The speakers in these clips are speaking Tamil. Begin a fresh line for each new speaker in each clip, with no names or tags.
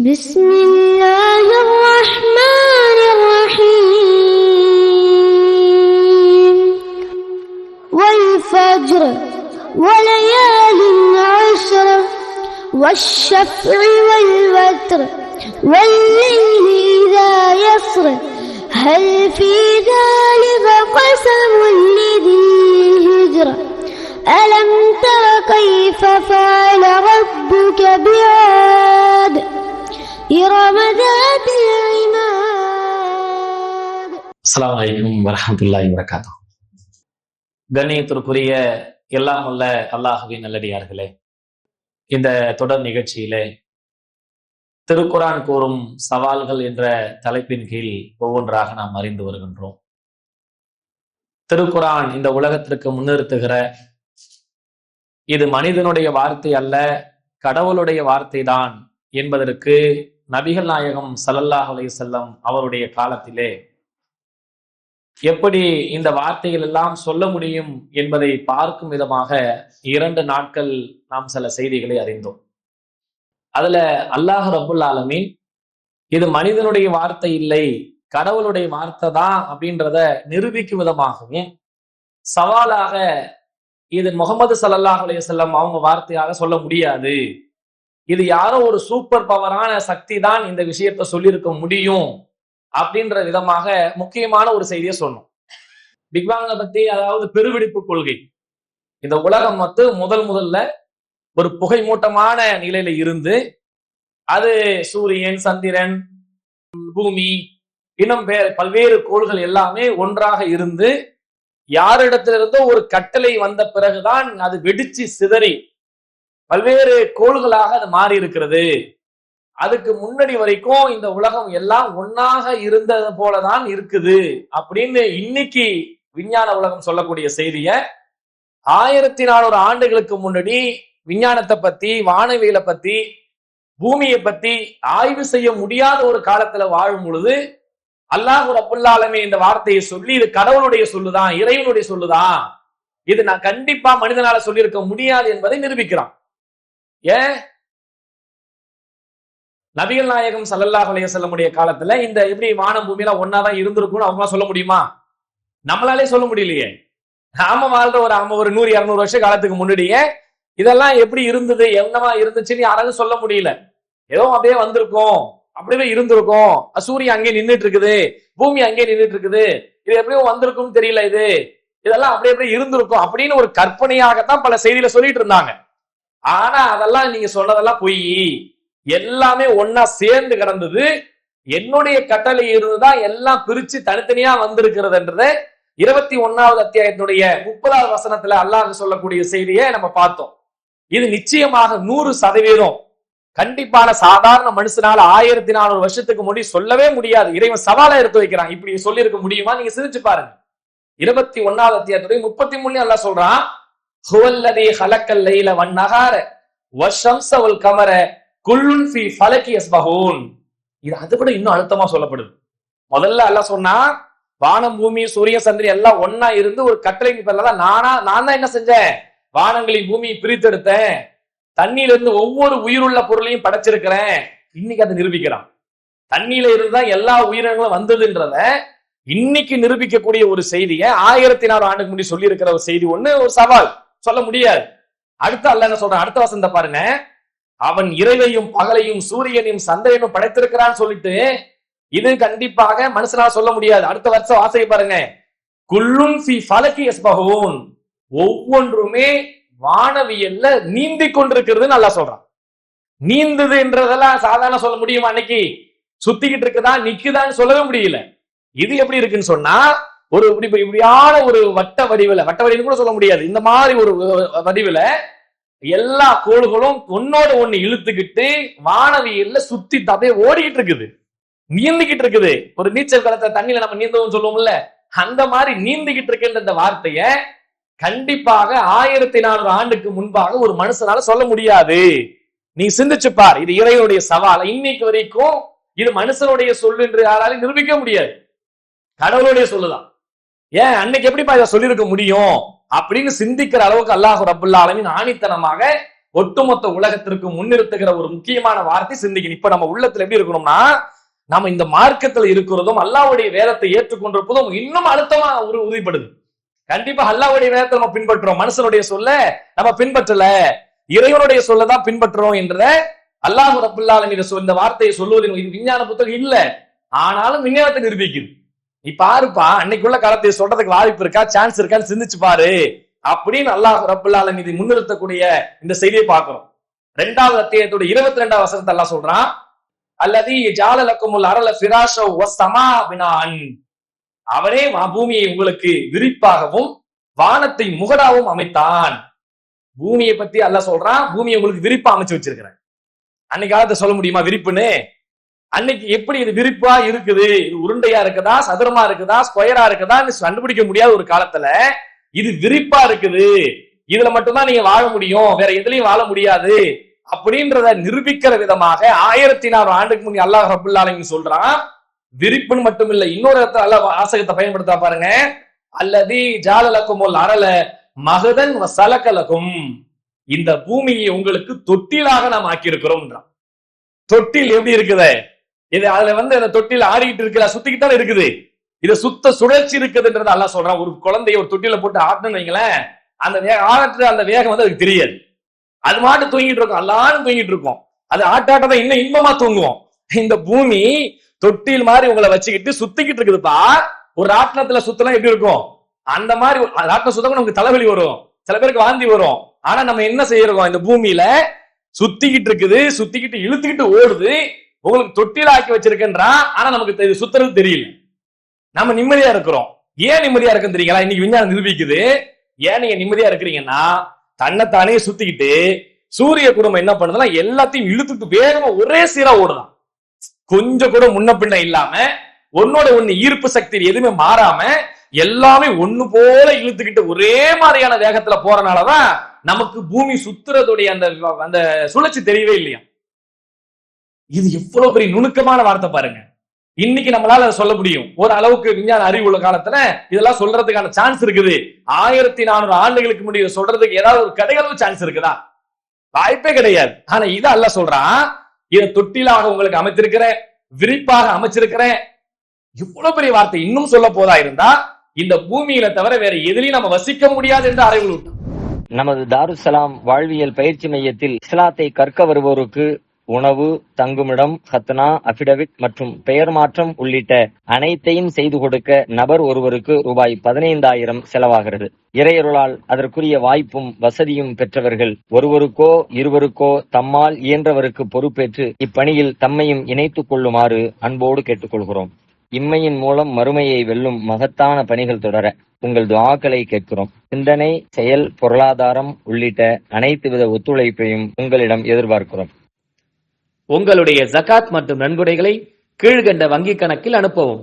بسم الله الرحمن الرحيم والفجر وليال عشر والشفع والوتر والليل إذا يسر هل في ذلك قسم لذي حجر ألم تر كيف فعل ربك بعاد إرم ذات العماد.
அஸ்ஸலாமு அலைக்கும் வரஹ்மத்துல்லாஹி வபரகாத்துஹு. கண்ணியத்திற்குரிய எல்லாம் உள்ள அல்லாஹ்வின் நல்லடியார்களே, இந்த தொடர் நிகழ்ச்சியிலே திருக்குர்ஆன் கூறும் சவால்கள் என்ற தலைப்பின் கீழ் ஒவ்வொன்றாக நாம் அறிந்து வருகின்றோம். திருக்குர்ஆன் இந்த உலகத்திற்கு முன்னிறுத்துகிற இது மனிதனுடைய வார்த்தை அல்ல, கடவுளுடைய வார்த்தை தான் என்பதற்கு நபிகள் நாயகம் ஸல்லல்லாஹு அலைஹி வஸல்லம் அவருடைய காலத்திலே எப்படி இந்த வார்த்தைகள் எல்லாம் சொல்ல முடியும் என்பதை பார்க்கும் விதமாக 2 நாட்கள் நாம் சில செய்திகளை அறிந்தோம். அதுல அல்லாஹ் ரப்புல் ஆலமீன் இது மனிதனுடைய வார்த்தை இல்லை, கடவுளுடைய வார்த்தை தான் அப்படின்றத நிரூபிக்கும் விதமாகவும் சவாலாக இது முகமது ஸல்லல்லாஹு அலைஹி வஸல்லம் அவங்க வார்த்தையாக சொல்ல முடியாது, இது யாரோ ஒரு சூப்பர் பவரான சக்தி தான் இந்த விஷயத்த சொல்லியிருக்க முடியும் அப்படின்ற விதமாக முக்கியமான ஒரு செய்தியை சொன்னோம். பிக்பாங்க பத்தி, அதாவது பெருவெடிப்பு கொள்கை. இந்த உலகம் முதல்ல ஒரு புகை மூட்டமான நிலையில இருந்து அது சூரியன், சந்திரன், பூமி, இன்னும் பல்வேறு கோள்கள் எல்லாமே ஒன்றாக இருந்து யாரிடத்திலிருந்தோ ஒரு கட்டளை வந்த பிறகுதான் அது வெடிச்சு சிதறி பல்வேறு கோள்களாக அது மாறி இருக்கிறது. அதுக்கு முன்னாடி வரைக்கும் இந்த உலகம் எல்லாம் ஒன்னாக இருந்தது போலதான் இருக்குது அப்படின்னு இன்னைக்கு விஞ்ஞான உலகம் சொல்லக்கூடிய செய்திய 1400 ஆண்டுகளுக்கு முன்னாடி விஞ்ஞானத்தை பத்தி, வானவியலை பத்தி, பூமியை பத்தி ஆய்வு செய்ய முடியாத ஒரு காலத்துல வாழும் பொழுது அல்லாஹ் ரப்புல் ஆலமீன் இந்த வார்த்தையை சொல்லி இது கடவுளுடைய சொல்லுதான், இறைவனுடைய சொல்லுதான், இது நான் கண்டிப்பா மனிதனால சொல்லியிருக்க முடியாது என்பதை நிரூபிக்கிறான். ஏன் நபிகள் நாயகம் ஸல்லல்லாஹு அலைஹி வஸல்லமுடைய காலத்துல இந்த எப்படி வானம் பூமியெல்லாம் ஒன்னாதான் இருந்திருக்கும்னு அவங்க சொல்ல முடியுமா? நம்மளாலே சொல்ல முடியலையே. நாம வாழ்ற ஒரு 100-200 வருஷ காலத்துக்கு முன்னாடியே இதெல்லாம் எப்படி இருந்தது, என்னவா இருந்துச்சுன்னு யாராலும் சொல்ல முடியல. ஏதோ அப்படியே வந்திருக்கும், அப்படியே இருந்திருக்கும், சூரியன் அங்கே நின்றுட்டு இருக்குது, பூமி அங்கே நின்றுட்டு இருக்குது, இது எப்படியும் வந்திருக்கும் தெரியல, இதெல்லாம் அப்படியே இருந்திருக்கும் அப்படின்னு ஒரு கற்பனையாகத்தான் பல செய்தியில சொல்லிட்டு இருந்தாங்க. ஆனா அதெல்லாம் நீங்க சொன்னதெல்லாம் பொய், எல்லாமே ஒன்னா சேர்ந்து கிடந்தது, என்னுடைய கட்டளை இருந்துதான் எல்லாம் பிரிச்சு தனித்தனியா வந்திருக்கிறதுன்றத 21வது அத்தியாயத்தினுடைய 30வது வசனத்துல அல்லாஹ் சொல்லக்கூடிய செய்தியை நம்ம பார்த்தோம். இது நிச்சயமாக 100% கண்டிப்பான சாதாரண மனுஷனால 1400 வருஷத்துக்கு முன்னாடி சொல்லவே முடியாது. இறைவன் சவாலா எடுத்து வைக்கிறான், இப்படி சொல்லி இருக்க முடியுமா? நீங்க சிரிச்சு பாருங்க. 21வது அத்தியாயத்துடைய 33 அல்லாஹ் சொல்றான், ஹுவல்லதி ஹலக்கல் லைல வன்னஹார வஷம்ஸ வல் கமர குல்லுன் ஃபீ ஃபலகி யஸ்பஹூன். இது அது கூட இன்னும் அழுத்தமா சொல்லப்படுது. முதல்ல அல்லாஹ் சொன்னா வானம், பூமி, சூரிய, சந்திரன் எல்லாம் ஒன்னா இருந்து ஒரு கட்டளைக்கு பேர்லதான் நான் தான் என்ன செஞ்சேன், வானங்களின் பூமியை பிரித்தெடுத்தேன், தண்ணியில இருந்து ஒவ்வொரு உயிருள்ள பொருளையும் படைச்சிருக்கிறேன். இன்னைக்கு அதை நிரூபிக்கிறான். தண்ணியில இருந்துதான் எல்லா உயிரினங்களும் வந்ததுன்றத இன்னைக்கு நிரூபிக்கக்கூடிய ஒரு செய்தியை 1400 ஆண்டுக்கு முன்னாடி சொல்லி இருக்கிற ஒரு செய்தி ஒண்ணு, ஒரு சவால், சொல்ல முடியாது. அடுத்து அல்லாஹ் என்ன சொல்றான், அடுத்த வசனத்தை பாருங்க, அவன் இரவையும் பகலையும் சூரியனையும் சந்திரனையும் படைத்திருக்கிறான்னு சொல்லிட்டு இது கண்டிப்பாக மனுஷனால சொல்ல முடியாது. அடுத்த வருஷம் வாசகை பாருங்க, குல்லுன் ஃபீ ஃபலகி யஸ்பஹூன், ஒவ்வொன்றுமே வானவியல்ல நீந்தி கொண்டிருக்கிறதுன்னு அல்லாஹ் சொல்றான். நீந்துது என்றதெல்லாம் சாதாரண சொல்ல முடியுமா? அன்னைக்கு சுத்திக்கிட்டு இருக்குதா நிக்குதான்னு சொல்லவே முடியல. இது எப்படி இருக்குன்னு சொன்னா ஒரு இப்படியான ஒரு வட்ட வடிவில கூட சொல்ல முடியாது, இந்த மாதிரி ஒரு வடிவில எல்லா கோள்களும் ஒன்னோட ஒண்ணு இழுத்துக்கிட்டு வானவியல்ல சுத்தி அப்படியே ஓடிக்கிட்டு இருக்குது, நீந்திக்கிட்டு இருக்குது. ஒரு நீச்சல் களத்தை தண்ணியில நம்ம நீந்தவும் சொல்லுவோம்ல, அந்த மாதிரி நீந்திக்கிட்டு இருக்கின்ற இந்த வார்த்தைய கண்டிப்பாக 1400 ஆண்டுக்கு முன்பாக ஒரு மனுஷனால சொல்ல முடியாது. நீ சிந்திச்சு பார், இது இறைவனுடைய சவால். இன்னைக்கு வரைக்கும் இது மனுஷனுடைய சொல்லு என்று யாராலும் நிரூபிக்க முடியாது, கடவுளுடைய சொல்லுதான். ஏன் அன்னைக்கு எப்படிப்பா இதை சொல்லியிருக்க முடியும் அப்படின்னு சிந்திக்கிற அளவுக்கு அல்லாஹ் ரப்புல் ஆலமீன் ஆணித்தனமாக ஒட்டுமொத்த உலகத்திற்கு முன்னிறுத்துகிற ஒரு முக்கியமான வார்த்தை சிந்திக்கணும். இப்ப நம்ம உள்ளத்துல எப்படி இருக்கணும்னா, நம்ம இந்த மார்க்கத்துல இருக்கிறதும் அல்லாஹ்வுடைய வேதத்தை ஏற்றுக்கொண்டிருப்பதும் இன்னும் அழுத்தமா உறுதிப்படுது. கண்டிப்பா அல்லாஹ்வுடைய வேதத்தை நம்ம பின்பற்றுறோம், மனுஷனுடைய சொல்ல நம்ம பின்பற்றல, இறைவனுடைய சொல்லதான் பின்பற்றுறோம் என்ற அல்லாஹ் ரப்பல் ஆலமீன் இந்த வார்த்தையை சொல்லுவதின் விஞ்ஞான புத்தகம் இல்ல, ஆனாலும் விஞ்ஞானத்தை நிரூபிக்குது. நீ பாருப்பா, அன்னைக்குள்ள காலத்தை சொல்றதுக்கு வாய்ப்பு இருக்கா, சான்ஸ் இருக்கான்னு சிந்திச்சு பாரு அப்படின்னு அல்லாஹ் ரப்பல் ஆலமீன் இதை முன்னிறுத்தக்கூடிய இந்த செய்தியை பார்க்கிறோம். 2வது அத்தியாயத்தோட 22வது வசனத்தை அல்லாஹ் சொல்றான், அல்லதி ஜஅல லக்குமுல் அரல ஃபிராஷா வஸ்ஸமா பினான், அவனே பூமியை உங்களுக்கு விரிப்பாகவும் வானத்தை முகடாவும் அமைத்தான். பூமியை பத்தி அல்லாஹ் சொல்றான், பூமியை உங்களுக்கு விரிப்பா அமைச்சு வச்சிருக்கிறேன். அன்னைக்கு காலத்தை சொல்ல முடியுமா விரிப்புன்னு? அன்னைக்கு எப்படி இது விரிப்பா இருக்குது, இது உருண்டையா இருக்குதா, சதுரமா இருக்குதா, ஸ்கொயரா இருக்குதா கண்டுபிடிக்க முடியாத ஒரு காலத்துல இது விரிப்பா இருக்குது, இதுல மட்டும்தான் நீங்க வாழ முடியும், வேற எதுலயும் வாழ முடியாது அப்படின்றத நிரூபிக்கிற விதமாக 1400 ஆண்டுக்கு முன் அல்லாஹ் ரப்பல் ஆலமீன் சொல்றான். விரிப்புன்னு மட்டும் இல்ல, இன்னொரு இடத்துல அல்லாஹ் வாசகத்தை பயன்படுத்தா பாருங்க, அல்லதி ஜஅல லக்குமுல் அரல மஹதன் வஸலகலகும், இந்த பூமியை உங்களுக்கு தொட்டிலாக நாம் ஆக்கி இருக்கிறோம். தொட்டில் எப்படி இருக்குது, இது அதுல அந்த தொட்டில் ஆடிக்கிட்டு இருக்கிற சுத்திக்கிட்டு தான் இருக்குது, இது சுத்த சுழற்சி இருக்குதுன்றது அல்லாஹ் சொல்றான். ஒரு குழந்தைய ஒரு தொட்டில போட்டு ஆட்டணும்னு வைங்களேன், அந்த ஆட்டுற அந்த வேகம் அதுக்கு தெரியாது, அது மாட்டு தூங்கிட்டு இருக்கும், எல்லாரும் தூங்கிட்டு இருக்கும், அது ஆட்டாட்டதான் இன்னும் இன்பமா தூங்குவோம். இந்த பூமி தொட்டில் மாதிரி உங்களை வச்சுக்கிட்டு சுத்திக்கிட்டு இருக்குதுப்பா. ஒரு ஆட்டணத்துல சுத்தலாம் எப்படி இருக்கும், அந்த மாதிரி ஆட்டணம் சுத்தம் நமக்கு தலைவலி வரும், சில பேருக்கு வாந்தி வரும். ஆனா நம்ம என்ன செய்யறோம், இந்த பூமியில சுத்திக்கிட்டு இருக்குது, சுத்திக்கிட்டு இழுத்துக்கிட்டு ஓடுது, உங்களுக்கு தொட்டில ஆக்கி வச்சிருக்கேன்றான். ஆனா நமக்கு இது சுத்துறது தெரியல, நம்ம நிம்மதியா இருக்கிறோம். ஏன் நிம்மதியா இருக்குன்னு தெரியுங்களா? இன்னைக்கு விஞ்ஞானம் நிரூபிக்குது. ஏன் நீங்க நிம்மதியா இருக்கிறீங்கன்னா, தன்னைத்தானே சுத்திக்கிட்டு சூரிய குடும்பம் என்ன பண்ணுதுன்னா எல்லாத்தையும் இழுத்துட்டு வேகமா ஒரே சீரா ஓடுதான், கொஞ்சம் கூட முன்ன பின்ன இல்லாம, ஒன்னோட ஒண்ணு ஈர்ப்பு சக்தி எதுவுமே மாறாம எல்லாமே ஒண்ணு போல இழுத்துக்கிட்டு ஒரே மாதிரியான வேகத்துல போறனாலதான் நமக்கு பூமி சுத்துறதுடைய அந்த சுழற்சி தெரியவே இல்லையா. இது எவ்வளவு பெரிய நுணுக்கமான வார்த்தை பாருங்க. இன்னைக்கு நம்மளால அதை சொல்ல முடியும், ஒரு அளவுக்கு விஞ்ஞான அறிவு உள்ள காலத்துல இதெல்லாம் சொல்றதுக்கான சான்ஸ் இருக்குது. 1400 ஆண்டுகளுக்கு முன்னாடி சொல்றதுக்கு ஏதாவது ஒரு கிடையாது சான்ஸ் இருக்குதா? வாய்ப்பே கிடையாது. ஆனா இத அல்லாஹ் சொல்றான், இதை தொட்டிலாக உங்களுக்கு அமைத்திருக்கிறேன், விரிப்பாக அமைச்சிருக்கிறேன். இவ்வளவு பெரிய வார்த்தை. இன்னும் சொல்ல போதா இருந்தா, இந்த பூமியில தவிர வேற எதிலையும் நம்ம வசிக்க முடியாது என்று அறிவுறுத்தி விட்டோம்.
நமது தாருஸ்ஸலாம் வாழ்வியல் பயிற்சி மையத்தில் இஸ்லாத்தை கற்க வருவோருக்கு உணவு, தங்குமிடம், ஹத்னா, அபிடவிட் மற்றும் பெயர் மாற்றம் உள்ளிட்ட அனைத்தையும் செய்து கொடுக்க நபர் ஒருவருக்கு ரூபாய் 15,000 செலவாகிறது. இறையருளால் அதற்குரிய வாய்ப்பும் வசதியும் பெற்றவர்கள் ஒருவருக்கோ இருவருக்கோ தம்மால் இயன்றவருக்கு பொறுப்பேற்று இப்பணியில் தம்மையும் இணைத்துக் கொள்ளுமாறு அன்போடு கேட்டுக்கொள்கிறோம். இம்மையின் மூலம் மறுமையை வெல்லும் மகத்தான பணிகள் தொடர உங்கள் துஆக்களை கேட்கிறோம். சிந்தனை, செயல், பொருளாதாரம் உள்ளிட்ட அனைத்து வித ஒத்துழைப்பையும் உங்களிடம் எதிர்பார்க்கிறோம்.
உங்களுடைய ஜகாத் மற்றும் நன்கொடைகளை கீழ்கண்ட வங்கிக் கணக்கில் அனுப்பவும்.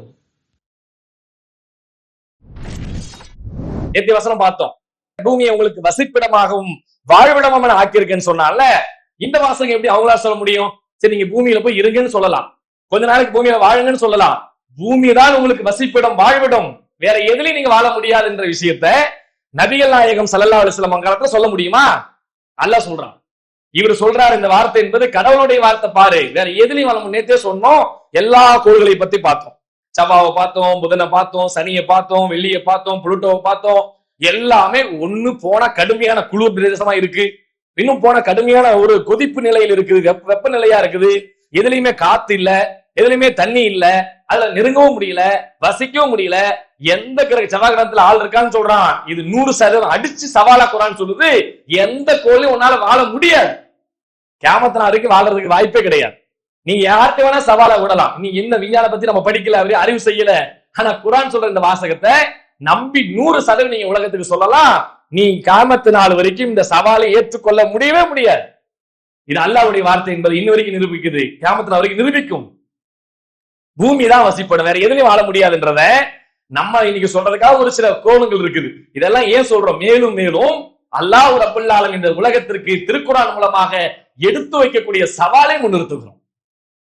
நேற்று வசனம் பார்த்தோம், பூமியை உங்களுக்கு வசிப்பிடமாகவும் வாழ்விடமாக ஆக்கியிருக்கேன்னு சொன்னால, இந்த வாசகம் எப்படி அவங்களா சொல்ல முடியும்? சரி, நீங்க பூமியில போய் இருங்கன்னு சொல்லலாம், கொஞ்ச நாளைக்கு பூமியில வாழுங்கன்னு சொல்லலாம். பூமி தான் உங்களுக்கு வசிப்பிடம், வாழ்விடம், வேற எதுலயும் நீங்க வாழ முடியாது என்ற விஷயத்த நபிகள் நாயகம் ஸல்லல்லாஹு அலைஹி வஸல்லம் காலத்துல சொல்ல முடியுமா? அல்லாஹ் சொல்றான். இவர் சொல்றாரு, இந்த வார்த்தை என்பது கடவுளுடைய வார்த்தை பாரு, வேற எதுலயும் வாழ. நேற்றே சொன்னோம், எல்லா கோள்களை பத்தி பார்த்தோம். செவ்வாவை பார்த்தோம், புதனை பார்த்தோம், சனியை பார்த்தோம், வெள்ளியை பார்த்தோம், புளுட்டோவை பார்த்தோம். எல்லாமே ஒண்ணு போன கடுமையான குளிர் பிரதேசமா இருக்கு, இன்னும் போன கடுமையான ஒரு கொதிப்பு நிலையில் இருக்குது, வெப்பநிலையா இருக்குது. எதுலையுமே காத்து இல்ல, எதுலையுமே தண்ணி இல்ல, அதுல நெருங்கவும் முடியல, வசிக்கவும் முடியல. எந்த செவ்வாய் கிரகத்துல ஆள் இருக்கான்னு சொல்றான், இது 100% அடிச்சு சவாலா குரான் சொல்லுது. எந்த கோளையும் உன்னால வாழ முடியாது, கியாமத் நாள் வரைக்கும் வாழறதுக்கு வாய்ப்பே கிடையாது. நீங்க யார்கிட்ட வேணா சவாலா விடலாம். நீ என்ன விஞ்ஞான பத்தி நம்ம படிக்கல, அறிவு செய்யல, ஆனா குரான் சொல்ற இந்த வாசகத்தை நம்பி 100% நீங்க உலகத்துக்கு சொல்லலாம். நீ கியாமத் நாள் வரைக்கும் இந்த சவாலை ஏற்றுக்கொள்ள முடியவே முடியாது. இது அல்லாஹ்வுடைய வார்த்தை என்பது இன்ன வரைக்கும் நிரூபிக்குது, கியாமத் நாள் வரைக்கும் நிரூபிக்கும். பூமி தான் வசிப்படும், வேற எதுலயும் வாழ முடியாதுன்றத நம்ம இன்னைக்கு சொல்றதுக்காக ஒரு சில கோணங்கள் இருக்குது. இதெல்லாம் ஏன் சொல்றோம்? மேலும் மேலும் அல்லாஹ் ரப்பல் ஆலமீன் இந்த உலகத்திற்கு திருக்குரான் மூலமாக எடுத்து வைக்கக்கூடிய சவாலை முன்னிறுத்துகிறோம்.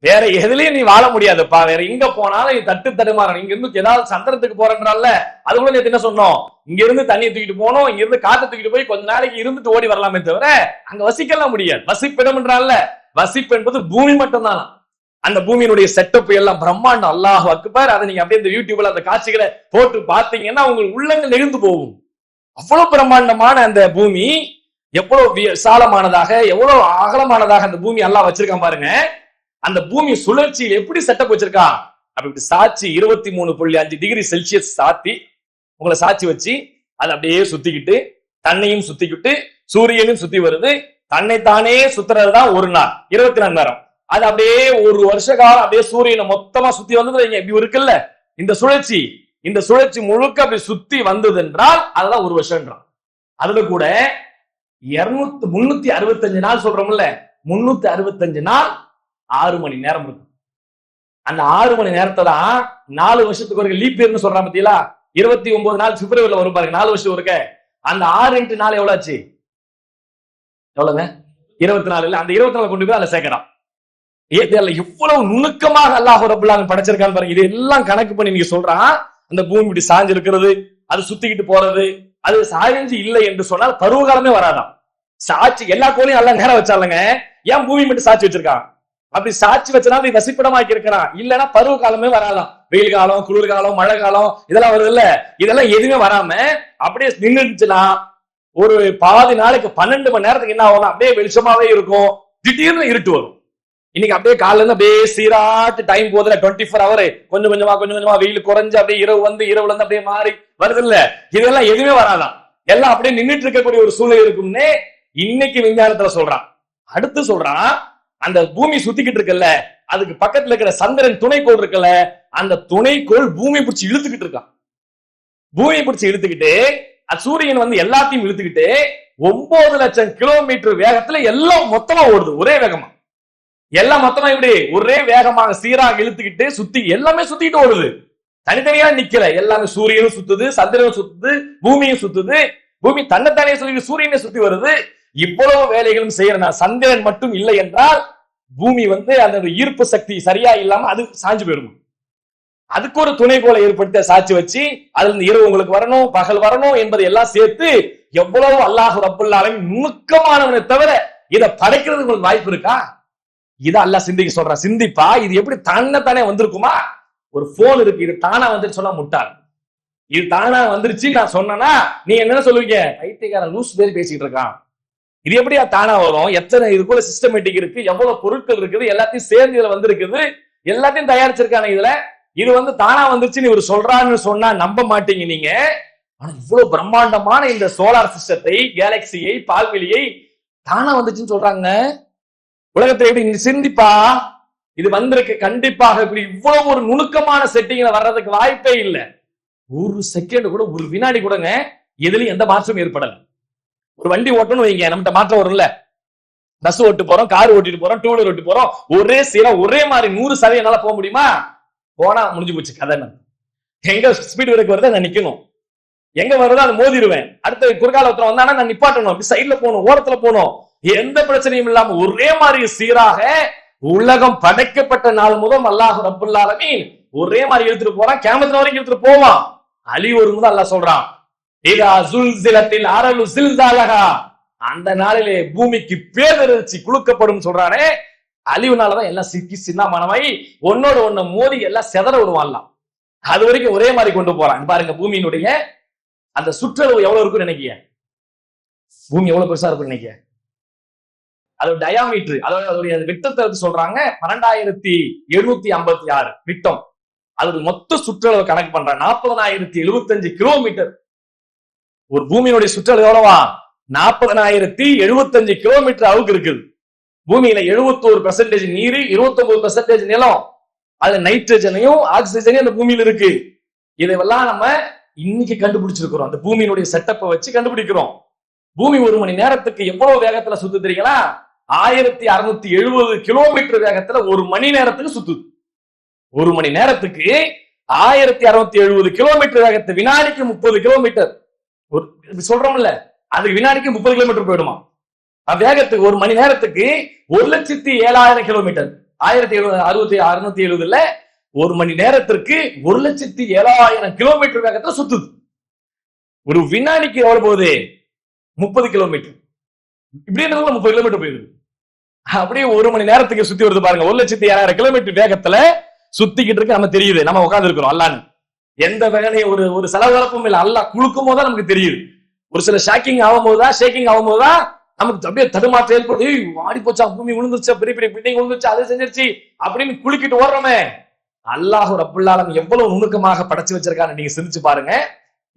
வேற எதுலயும் நீ வாழ முடியாதுப்பா. வேற எங்க போனாலும் நீ தட்டு தடுமாறணும். இங்க இருந்து ஏதாவது சந்திரத்துக்கு போறேன்றால, அது கூட நேத்து என்ன சொன்னோம், இங்க இருந்து தண்ணியை தூக்கிட்டு போனோம், இங்க இருந்து காற்று தூக்கிட்டு போய் கொஞ்ச நாளைக்கு இருந்துட்டு ஓடி வரலாமே தவிர அங்க வசிக்கலாம் முடியாது. வசிப்பிடம்ன்றால, வசிப்பு என்பது பூமி மட்டும்தான். அந்த பூமியினுடைய செட்டப் எல்லாம் பிரம்மாண்டம். அல்லாஹ் அக்பர். அதை நீங்க அப்படியே இந்த யூடியூப்ல அந்த காட்சிகளை போட்டு பார்த்தீங்கன்னா உங்களுக்கு உள்ளங்கள் நெகிழ்ந்து போகும். அவ்வளவு பிரம்மாண்டமான அந்த பூமி, எவ்வளவு விசாலமானதாக, எவ்வளவு அகலமானதாக அந்த பூமி அல்லாஹ் வச்சிருக்கான் பாருங்க. அந்த பூமி சுழற்சியில் எப்படி செட்டப் வச்சிருக்கான் அப்படி சாட்சி 23.5 டிகிரி செல்சியஸ் சாத்தி உங்களை சாட்சி வச்சு அது அப்படியே சுத்திக்கிட்டு தன்னையும் சுத்திக்கிட்டு சூரியனும் சுத்தி வருது. தன்னைத்தானே சுத்துறதுதான் ஒரு நாள் 24 நேரம். அது அப்படியே ஒரு வருஷ காலம் அப்படியே சூரியனை மொத்தமா சுத்தி வந்தது இப்படி இருக்குல்ல. இந்த சுழற்சி முழுக்க அப்படி சுத்தி வந்தது என்றால் அதுதான் ஒரு வருஷம்ன்றான். அதுல கூட 365 நாள் சொல்றோம்ல, 365 நாள் 6 மணி நேரம் இருக்கு. அந்த 6 மணி நேரத்தை தான் 4 வருஷத்துக்கு ஒரு லீப் இயர்னு சொல்றான் பத்தியா. 29 நாள் பிப்ரவரியில வரும் பாருங்க, 4 வருஷம் இருக்க. அந்த 6 × 4 எவ்வளவு ஆச்சு? எவ்வளவுங்க? 24. இல்ல அந்த 24 கொண்டு போய் அதுல சேர்க்கிறான். எவ்வளவு நுணுக்கமாக அல்லாஹ் ரப்பல் ஆலமீன் படைச்சிருக்கான்னு பாருங்க. இது எல்லாம் கணக்கு பண்ணி நீங்க சொல்றான். அந்த பூமி இப்படி சாஞ்சு இருக்கிறது, அது சுத்திக்கிட்டு போறது, அது சாய்ஞ்சு இல்லை என்று சொன்னால் பருவகாலமே வராதான். சாட்சி எல்லா கோளையும் எல்லாம் நேரம் வச்சாலுங்க, ஏன் பூமி மட்டும் சாட்சி வச்சிருக்கான்? அப்படி சாட்சி வச்சனா நீ வசிப்பிடமாக்கி இருக்கிறான். இல்லைன்னா பருவ காலமே வரலாம். வெயில் காலம், குளிர் காலம், மழை காலம் இதெல்லாம் வருது இல்ல, இதெல்லாம் எதுவுமே வராம அப்படியே நின்றுச்சுன்னா ஒரு பாதி நாளைக்கு 12 மணி நேரத்துக்கு என்ன ஆகும்? அப்படியே வெளிச்சமாவே இருக்கும். திடீர்னு இருட்டு வரும். இன்னைக்கு அப்படியே காலையில இருந்து அப்படியே சீராட்டு டைம் போதுல 24 ஹவர் கொஞ்சம் கொஞ்சமா வெயில் குறைஞ்சு அப்படியே இரவு வந்து இரவுல இருந்து அப்படியே மாறி வருது இல்ல, இதெல்லாம் எதுவுமே வராதான். எல்லாம் அப்படியே நின்றுட்டு இருக்கக்கூடிய ஒரு சூழ்நிலை இருக்கும்னு இன்னைக்கு விஞ்ஞானத்துல சொல்றான். அடுத்து சொல்றான், அந்த பூமி சுத்திக்கிட்டு இருக்குல்ல, அதுக்கு பக்கத்துல இருக்கிற சந்திரன் துணைக்கோள் இருக்குல்ல, அந்த துணைக்கோள் பூமி பிடிச்சி இழுத்துக்கிட்டு இருக்கான். பூமி பிடிச்சி இழுத்துக்கிட்டு சூரியன் வந்து எல்லாத்தையும் இழுத்துக்கிட்டு 9 லட்சம் கிலோமீட்டர் வேகத்துல எல்லாம் மொத்தமா ஓடுது. ஒரே வேகமா எல்லாம் மொத்தமா இப்படி ஒரே வேகமாக சீராக இழுத்துக்கிட்டு சுத்தி எல்லாமே சுத்திட்டு ஓடுது. தனித்தனியா நிக்கல, எல்லாமே சூரியனும் சுத்துது, சந்திரனும் சுத்துது, பூமியும் சுத்துது. பூமி தன்னைத்தானே சொல்லி சூரியனை சுத்தி வருது. இவ்வளவு வேலைகளும் செய்யறனா சந்திரன் மட்டும் இல்லை என்றால் பூமி வந்து அந்த ஈர்ப்பு சக்தி சரியா இல்லாம அது சாஞ்சு போயிடும். அதுக்கு ஒரு துணைக்கோளை ஏற்படுத்த சாட்சி வச்சு அதுல இருந்து இரவு உங்களுக்கு வரணும், பகல் வரணும் என்பதை எல்லாம் சேர்த்து எவ்வளவு அல்லாஹ் ரப்பல் ஆலமீன் நுணுக்கமானவனை தவிர இதை படைக்கிறது உங்களுக்கு வாய்ப்பு இருக்கா? இதை அல்லாஹ் சிந்திக்க சொல்றான். சிந்திப்பா, இது எப்படி தானே வந்திருக்குமா? ஒரு போன் இருக்கு, இது தானா வந்துட்டு சொன்னா முட்டாள். இது தானா வந்துருச்சு நான் சொன்னா நீ என்ன சொல்லுவீங்க? பைத்தியக்காரன் லூஸ் பேர் பேசிட்டு இருக்கான். இது எப்படி தானா வரும்? எத்தனை இதுக்குள்ள சிஸ்டமேட்டிக் இருக்கு, எவ்வளவு பொருட்கள் இருக்குது, எல்லாத்தையும் சேர்ந்து இதுல வந்திருக்குது, எல்லாத்தையும் தயாரிச்சிருக்காங்க இதுல. இது வந்து தானா வந்துருச்சுன்னு இவர் சொல்றான்னு சொன்னா நம்ப மாட்டீங்க நீங்க. ஆனா இவ்வளவு பிரம்மாண்டமான இந்த சோலார் சிஸ்டத்தை, கேலக்சியை, பால்வெளியை தானா வந்துச்சுன்னு சொல்றாங்க. உலகத்தை எப்படி சிந்திப்பா, இது வந்திருக்கு கண்டிப்பாக. இப்படி இவ்வளவு ஒரு நுணுக்கமான செட்டிங்ல வர்றதுக்கு வாய்ப்பே இல்லை. ஒரு செகண்ட் கூட, ஒரு வினாடி கூடங்க எதுலயும் எந்த மாற்றமும் ஏற்படல. ஒரு வண்டி ஓட்டணும் வைங்க, நம்மகிட்ட மாற்றம் வரும்ல. பஸ் ஓட்டு போறோம், கார் ஓட்டிட்டு போறோம், டூ வீலர் ஓட்டி போறோம், ஒரே சீரா ஒரே மாதிரி 100% என்னால போக முடியுமா? போனா முடிஞ்சு போச்சு கதை. எங்க ஸ்பீட் பிரேக் வருது நான் நிக்கணும், எங்க வருதோ அதை மோதிடுவேன். அடுத்த குறுக்கால ஒருத்தர் வந்தானா நான் நிப்பாட்டணும், அப்படி சைட்ல போகணும், ஓரத்துல போகணும். எந்த பிரச்சனையும் இல்லாம ஒரே மாதிரி சீராக உலகம் படைக்கப்பட்ட நாள் முதல் அல்லாஹ் ரப்பல் ஆலமீன் ஒரே மாதிரி எடுத்துட்டு போறான். கியாமத் வரைக்கும் எடுத்துட்டு போவான். அலி ஒரு முதல் அல்லாஹ் சொல்றான், இதா சுல்சிலத்தில் அரலு சில்சாலஹா, அந்த நாளிலே பூமிக்கு பேரதிர்ச்சி குலுக்கப்படும் சொல்றானே. அழிவுனாலதான் எல்லாம் சிக்கி சின்னமானமாயி ஒன்னோட ஒண்ணு மோதி எல்லாம் செதற விடுவான்லாம். அது வரைக்கும் ஒரே மாதிரி கொண்டு போறான். பாருங்க பூமியினுடைய அந்த சுற்றளவு எவ்வளவு இருக்குன்னு நினைக்கிய? பூமி எவ்வளவு பெருசா இருக்குன்னு நினைக்கிய? அதோட டயாமீட்டர், அதோடைய விட்டத்தை சொல்றாங்க 12,756 விட்டம். அதோட மொத்த சுற்றளவு கணக்கு பண்றாங்க 40,075 கிலோமீட்டர். ஒரு பூமியினுடைய சுற்றளவு எவ்வளவா? 40,075 கிலோமீட்டர் அளவுக்கு இருக்குது. பூமியில 71% நீர், 29% நிலம். அதுல நைட்ரஜனையும் ஆக்சிஜனையும் அந்த பூமியில இருக்கு. இதெல்லாம் நம்ம இன்னைக்கு கண்டுபிடிச்சிருக்கிறோம். அந்த பூமியினுடைய செட்டப்பை வச்சு கண்டுபிடிக்கிறோம். பூமி ஒரு மணி நேரத்துக்கு எவ்வளவு வேகத்துல சுத்து தெரியுங்களா? 1670 கிலோமீட்டர் வேகத்துல ஒரு மணி நேரத்துக்கு சுத்துது. ஒரு மணி நேரத்துக்கு 1670 கிலோமீட்டர் வேகத்தை, வினாடிக்கு 30 கிலோமீட்டர் சொல்றோம்ல, அதுக்கு வினாடிக்கு 30 கிலோமீட்டர் போயிடுமா வேகத்துக்கு. ஒரு மணி நேரத்துக்கு 1,07,000 கிலோமீட்டர். 1760 ஒரு மணி நேரத்திற்கு 1,07,000 கிலோமீட்டர் வேகத்துல சுத்துது. ஒரு வினாடிக்கு எவ்வளவு போகுது? 30 கிலோமீட்டர். இப்படி 30 கிலோமீட்டர் போயிருது. அப்படியே ஒரு மணி நேரத்துக்கு சுத்தி வருது பாருங்க. 1,07,000 கிலோமீட்டர் வேகத்துல சுத்திக்கிட்டு இருக்கு. நம்ம தெரியுது, நம்ம உட்கார்ந்து இருக்கிறோம். அல்லான்னு எந்த வேகனையும் ஒரு செலவழப்பும் இல்லை. அல்லா குழுக்கும் போதுதான் நமக்கு தெரியுது. ஒரு சில ஷேக்கிங் ஆகும்போதுதான் நமக்கு அப்படியே தடுமாற்றம் ஏற்படுது. வாடி போச்சா, பூமி விழுந்துருச்சா, பெரிய பெரிய பில்டிங் விழுந்துருச்சு, அது செஞ்சிருச்சு அப்படின்னு குலுக்கிட்டு ஓடுறோமே. அல்லாஹ் ரப்புல் ஆலமீன் எவ்வளவு நுணுக்கமாக படைச்சு வச்சிருக்கான்னு நீங்க சிந்திச்சு பாருங்க.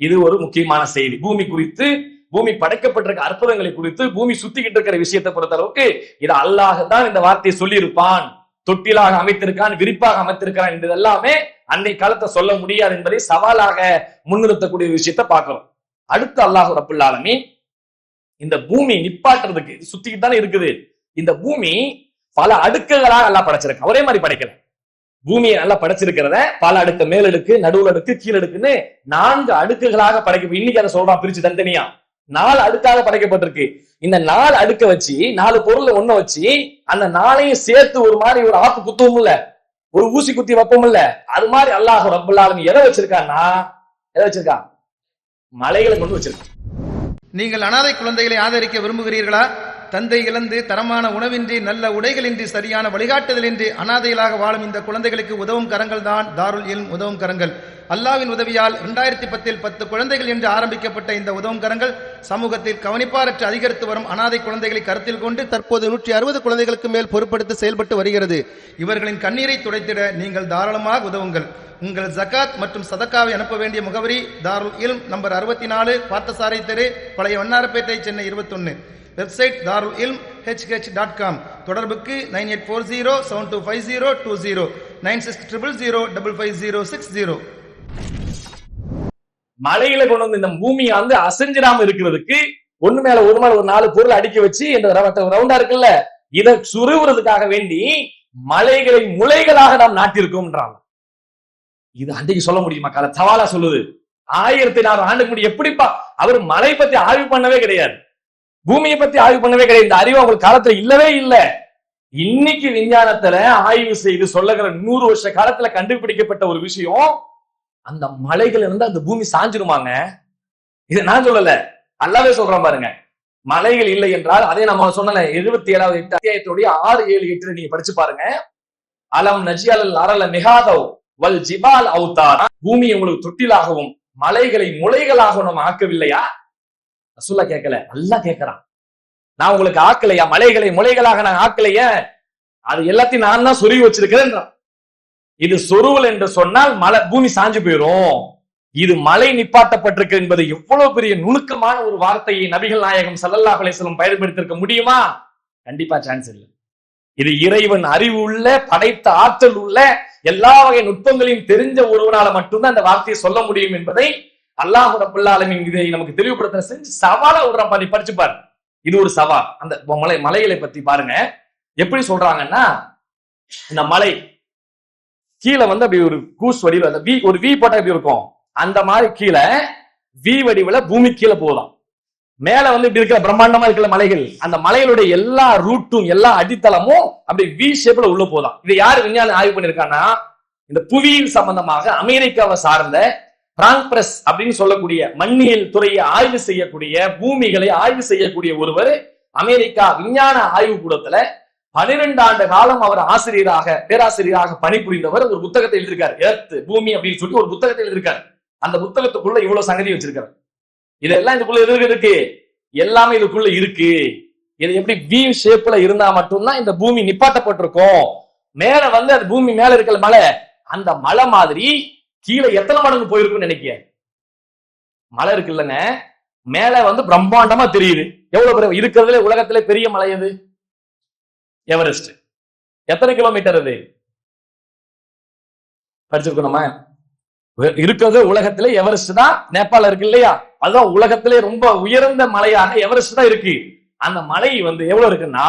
இது ஒரு முக்கியமான செய்தி. பூமி குறித்து, பூமி படைக்கப்பட்டிருக்க அற்புதங்களை குறித்து, பூமி சுத்திக்கிட்டு இருக்கிற விஷயத்தை பொறுத்த அளவுக்கு இது அல்லாஹ் தான் இந்த வார்த்தையை சொல்லி இருப்பான். தொட்டிலாக அமைத்திருக்கான், விரிப்பாக அமைத்திருக்கான் என்பது எல்லாமே அன்னை காலத்தை சொல்ல முடியாது என்பதை சவாலாக முன்னிறுத்தக்கூடிய விஷயத்தை பார்க்கிறோம். அடுத்து அல்லாஹ் ரப்புல் ஆலமீன் இந்த பூமி நிப்பாட்டுறதுக்கு சுத்திக்கிட்டு தானே இருக்குது. இந்த பூமி பல அடுக்குகளாக எல்லாம் படைச்சிருக்கு. ஒரே மாதிரி படைக்கல. பூமியை நல்லா படைச்சிருக்கிறத பல அடுக்கு, மேலடுக்கு, நடுவுல அடுக்கு, கீழடுக்குன்னு 4 அடுக்குகளாக படைக்க. இன்னைக்கு அதை சொல்றான் பிரிச்சு தனித்தனியா 4 அடுக்காக படைக்கப்பட்டிருக்கு. இந்த 4 அடுக்க வச்சு 4 பொருள் ஒண்ணு வச்சு அந்த 4ஐயும் சேர்த்து ஒரு மாதிரி ஒரு ஆப்பு குத்துவோம் இல்ல, ஒரு ஊசி குத்தி வைப்போம் இல்ல, அது மாதிரி அல்லாஹ் ரப்புல் ஆலமீன் எதை வச்சிருக்கான்னா, மலைகளை கொண்டு வச்சிருக்கான்.
நீங்கள் அனாதை குழந்தைகளை ஆதரிக்க விரும்புகிறீர்களா? தந்தை இழந்து, தரமான உணவின்றி, நல்ல உடைகளின்றி, சரியான வழிகாட்டுதலின்றி அனாதைகளாக வாழும் இந்த குழந்தைகளுக்கு உதவும் கரங்கள் தான் தாருல் இல்ம் உதவும் கரங்கள். அல்லாஹ்வின் உதவியால் 2010 10 குழந்தைகள் என்று ஆரம்பிக்கப்பட்ட இந்த உதவும் கரங்கள் சமூகத்தில் கவனிப்பாரற்று அதிகரித்து வரும் அனாதை குழந்தைகளை கருத்தில் கொண்டு தற்போது 160 குழந்தைகளுக்கு மேல் பொறுப்படுத்தி செயல்பட்டு வருகிறது. இவர்களின் கண்ணீரை துடைத்திட நீங்கள் தாராளமாக உதவுங்கள். உங்கள் ஜகாத் மற்றும் சதக்காவை அனுப்ப வேண்டிய முகவரி தாருல் இல்ம், நம்பர் 64, பார்த்தசாரை தெரு, பழைய வண்ணாரப்பேட்டை, சென்னை 21. வெப்சைட் தாருல் இல்ம் hh.com. தொடர்புக்கு 9840725020 9600055060.
மலையில கொண்டு வந்து இந்த பூமியை வந்து அசைஞ்சிடாம இருக்கிறதுக்கு ஒண்ணு மேல ஒரு 4 பொருள் அடுக்கி வச்சு இந்த ரவுண்டா இருக்குல்ல, இதை சுருவுறதுக்காக வேண்டி மலைகளை முளைகளாக நாம் நாட்டிருக்கோம்ன்றாங்க. இது அன்றைக்கு சொல்ல முடியுமா? கால சவாலா சொல்லுது. 1400 ஆண்டுக்கு முன்னாடி எப்படிப்பா அவர் மலை பத்தி ஆய்வு பண்ணவே கிடையாது, பூமியை பத்தி ஆய்வு பண்ணவே கிடையாது. இந்த அறிவு அவங்களுக்கு காலத்துல இல்லவே இல்லை. இன்னைக்கு விஞ்ஞானத்துல ஆய்வு செய்து சொல்லுகிற 100 வருஷ காலத்துல கண்டுபிடிக்கப்பட்ட ஒரு விஷயம், அந்த மலைகள் இருந்து அந்த பூமி சாஞ்சிருமாங்க. இதை நான் சொல்லல, அல்லாவே சொல்றேன் பாருங்க. மலைகள் இல்லை என்றால், அதே நம்ம சொன்ன 77வது அத்தியாயத்துடைய 6, 7, 8 நீங்க படிச்சு பாருங்க. அலம் நஜியல் அரல மிகாதவ் வல் ஜிபால் அவுதார். பூமி உங்களுக்கு தொட்டிலாகவும் மலைகளை முளைகளாகவும் நம்ம ஆக்கவில்லையா? ரசூலுல்லாஹ் கேட்கல, அல்லாஹ் கேட்கிறான். நான் உங்களுக்கு ஆக்கலையா? மலைகளை முளைகளாக நான் ஆக்கலையா? அது எல்லாத்தையும் நான் தான் சொருவி வச்சிருக்கிறேன். இது சொருவல் என்று சொன்னால் பூமி சாஞ்சு போயிரும். இது மலை நிப்பாட்டப்பட்டிருக்கு என்பது எவ்வளவு பெரிய நுணுக்கமான ஒரு வார்த்தையை நபிகள் நாயகம் ஸல்லல்லாஹு அலைஹி வஸல்லம் பயன்படுத்தியிருக்க முடியுமா? கண்டிப்பா சான்ஸ் இல்லை. இது இறைவன் அறிவு உள்ள, படைத்த ஆற்றல் உள்ள, எல்லா வகை நுட்பங்களையும் தெரிஞ்ச ஒருவனால மட்டும்தான் அந்த வார்த்தையை சொல்ல முடியும் என்பதை அல்லாஹ் ரப்புல் ஆலமீன் இதை நமக்கு தெளிவுபடுத்த செஞ்சு சவாலா விடுறான். நீ படிச்சு பாரு, இது ஒரு சவால். அந்த மலைகளை பத்தி பாருங்க எப்படி சொல்றாங்கன்னா, இந்த மலை கீழே வந்து அப்படி ஒரு கூஸ் வடிவ, ஒரு வி போட்டா எப்படி இருக்கும், அந்த மாதிரி கீழே வி வடிவுல பூமி கீழே போகலாம். மேல வந்து இப்படி இருக்கிற பிரம்மாண்டமா இருக்கிற மலைகள், அந்த மலைகளுடைய எல்லா ரூட்டும் எல்லா அடித்தளமும் அப்படி வி ஷேப்ல உள்ள போதான். இதை யாரு விஞ்ஞானம் ஆய்வு பண்ணிருக்காங்கன்னா, இந்த புவியியல் சம்பந்தமாக அமெரிக்காவை சார்ந்த பிராங்க் பிரஸ் அப்படின்னு சொல்லக்கூடிய மண்ணியல் துறையை ஆய்வு செய்யக்கூடிய, பூமிகளை ஆய்வு செய்யக்கூடிய ஒருவர் அமெரிக்கா விஞ்ஞான ஆய்வு கூடத்துல 12 ஆண்டு காலம் அவர் பேராசிரியராக பணிபுரிந்தவர். ஒரு புத்தகத்தை எழுதியிருக்காரு, எர்த் பூமி அப்படின்னு சொல்லி ஒரு புத்தகத்தை எழுதியிருக்காரு. அந்த புத்தகத்துக்குள்ள இவ்வளவு சங்கதி வச்சிருக்காரு. இதெல்லாம் இதுக்குள்ள எது இருக்கு, எல்லாமே இதுக்குள்ள இருக்கு. இது எப்படி வி ஷேப்ல இருந்தா மட்டும்தான் இந்த பூமி நிப்பாட்டப்பட்டிருக்கும். மேல வந்து அது பூமி மேல இருக்கிற மலை, அந்த மலை மாதிரி கீழே எத்தனை மடங்கு போயிருக்குன்னு நினைக்க. மலை இருக்கு இல்லைங்க, மேல வந்து பிரம்மாண்டமா தெரியுது. எவ்வளவு பெரிய இருக்கிறதுல உலகத்திலே பெரிய மலை எது? எவரெஸ்ட். எத்தனை கிலோமீட்டர் அது? படிச்சிருக்கணுமா? இருக்கிறது உலகத்திலே எவரெஸ்ட் தான். நேபாள இருக்கு இல்லையா, அதுதான் உலகத்திலே ரொம்ப உயர்ந்த மலையாக எவரெஸ்ட் தான் இருக்கு. அந்த மலை வந்து எவ்வளவு இருக்குன்னா,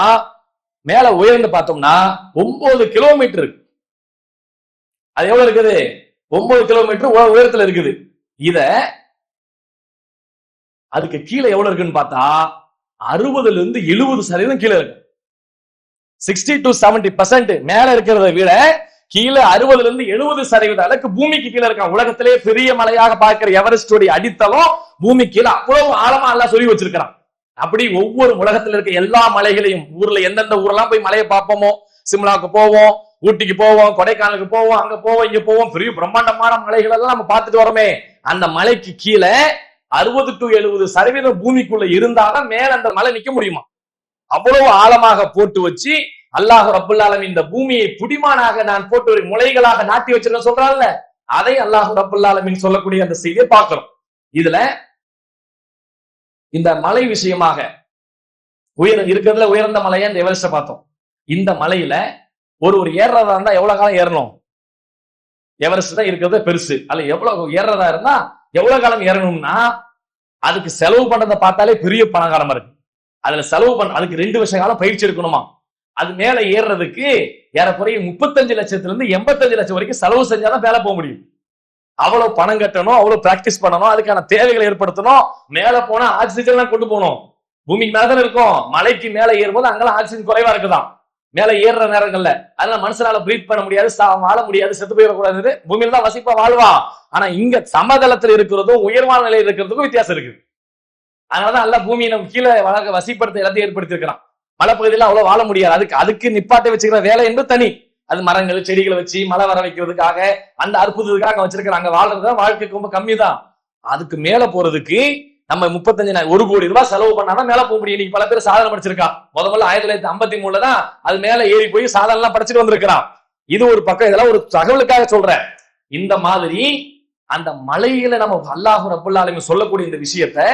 மேல உயர்ந்து பார்த்தோம்னா 9 கிலோமீட்டர் இருக்கு. அது எவ்வளவு இருக்குது? 9 கிலோமீட்டர் உயரத்துல இருக்குது. இத அதுக்கு கீழே எவ்வளவு இருக்குன்னு பார்த்தா 60% 70% கீழே இருக்கு. 60 to 70% மேல இருக்கிறத விட கீழே 60% அளவுக்கு பூமிக்கு கீழே இருக்கான். உலகத்திலே பெரிய மலையாக பார்க்கிற எவரெஸ்டோடைய அடித்தளம் பூமி கீழே அவ்வளவு ஆழமா எல்லாம் சொல்லி வச்சிருக்கிறான். அப்படி ஒவ்வொரு உலகத்துல இருக்க எல்லா மலைகளையும், ஊர்ல எந்தெந்த ஊரெல்லாம் போய் மலையை பார்ப்போமோ, சிம்லாவுக்கு போவோம், ஊட்டிக்கு போவோம், கொடைக்கானலுக்கு போவோம், அங்க போவோம், இங்க போவோம், பெரிய பிரம்மாண்டமான மலைகள் எல்லாம் நம்ம பார்த்துட்டு வரோமே, அந்த மலைக்கு கீழே 60 to 70% பூமிக்குள்ள இருந்தாதான் மேல அந்த மலை நிக்க முடியுமா? அவ்வளவு ஆழமாக போட்டு வச்சு அல்லாஹ் ரப்புல் ஆலமீன் இந்த பூமியை புடிமானாக நான் போட்டு ஒரு முளைகளாக நாட்டி வச்சிருக்கேன் சொல்றான்ல, அதை அல்லாஹ் ரப்புல் ஆலமீன் சொல்லக்கூடிய அந்த செய்தியை பார்க்கிறோம். இதுல இந்த மலை விஷயமாக இருக்கிறதுல உயர்ந்த மலையா இந்த எவரெஸ்ட பார்த்தோம். இந்த மலையில ஒரு ஏறுறதா இருந்தா எவ்வளவு காலம் ஏறணும்? எவரெஸ்ட் தான் இருக்கிறது பெருசு. அல்ல எவ்வளவு ஏறுறதா இருந்தா எவ்வளவு காலம் ஏறணும்னா அதுக்கு செலவு பண்றதை பார்த்தாலே பெரிய பணக்காரமா இருக்கு. அதுல செலவு அதுக்கு 2 வருஷ காலம் பயிற்சி எடுக்கணுமா. அது மேல ஏறுறதுக்கு ஏறக்குறைய 35 லட்சத்துல இருந்து 85 லட்சம் வரைக்கும் செலவு செஞ்சாதான் மேல போக முடியும். அவ்வளவு பணம் கட்டணும், அவ்வளவு பிராக்டிஸ் பண்ணணும், அதுக்கான தேவைகளை ஏற்படுத்தணும். மேல போனா ஆக்சிஜன் எல்லாம் கொண்டு போகணும். பூமிக்கு மேலதான் இருக்கும். மலைக்கு மேல ஏறும்போது அங்கெல்லாம் ஆக்சிஜன் குறைவா இருக்குதான் மேல ஏறுற நேரங்கள்ல. அதனால மனுஷனால பிரீத் பண்ண முடியாது, வாழ முடியாது, செத்து போயிடக்கூடாது. பூமியில தான் வசிப்பா வாழ்வான். ஆனா இங்க சமதளத்தில் இருக்கிறதும் உயர்வான நிலையில் இருக்கிறதுக்கும் வித்தியாசம் இருக்கு. அதனாலதான் அல்ல பூமியை நம்ம கீழே வளர்க்க வசிப்படுத்த இடத்தை ஏற்படுத்தி இருக்கிறான். மலைப்பகுதியில அவ்வளவு வாழ முடியாது. அதுக்கு நிப்பாட்டை வச்சுக்கிற வேலை என்பது தனி. அது மரங்கள் செடிகளை வச்சு மழை வர வைக்கிறதுக்காக அந்த அற்புதத்துக்காக வச்சிருக்கிறாங்க. வாழ்றதுதான் வாழ்க்கைக்கு ரொம்ப கம்மி தான். அதுக்கு மேல போறதுக்கு நம்ம 1 கோடி ரூபாய் செலவு பண்ணாதான் மேல போக முடியும். இன்னைக்கு பல பேர் சாதனை படிச்சிருக்கா. முதல்ல 1953 தான் அது மேல ஏறி போய் சாதனை எல்லாம் படிச்சுட்டு வந்திருக்கிறான். இது ஒரு பக்கம். இதெல்லாம் ஒரு தகவலுக்காக சொல்றேன். இந்த மாதிரி அந்த மலையில நம்ம அல்லாஹ் ரப்புல் ஆலமீன் சொல்லக்கூடிய இந்த விஷயத்தை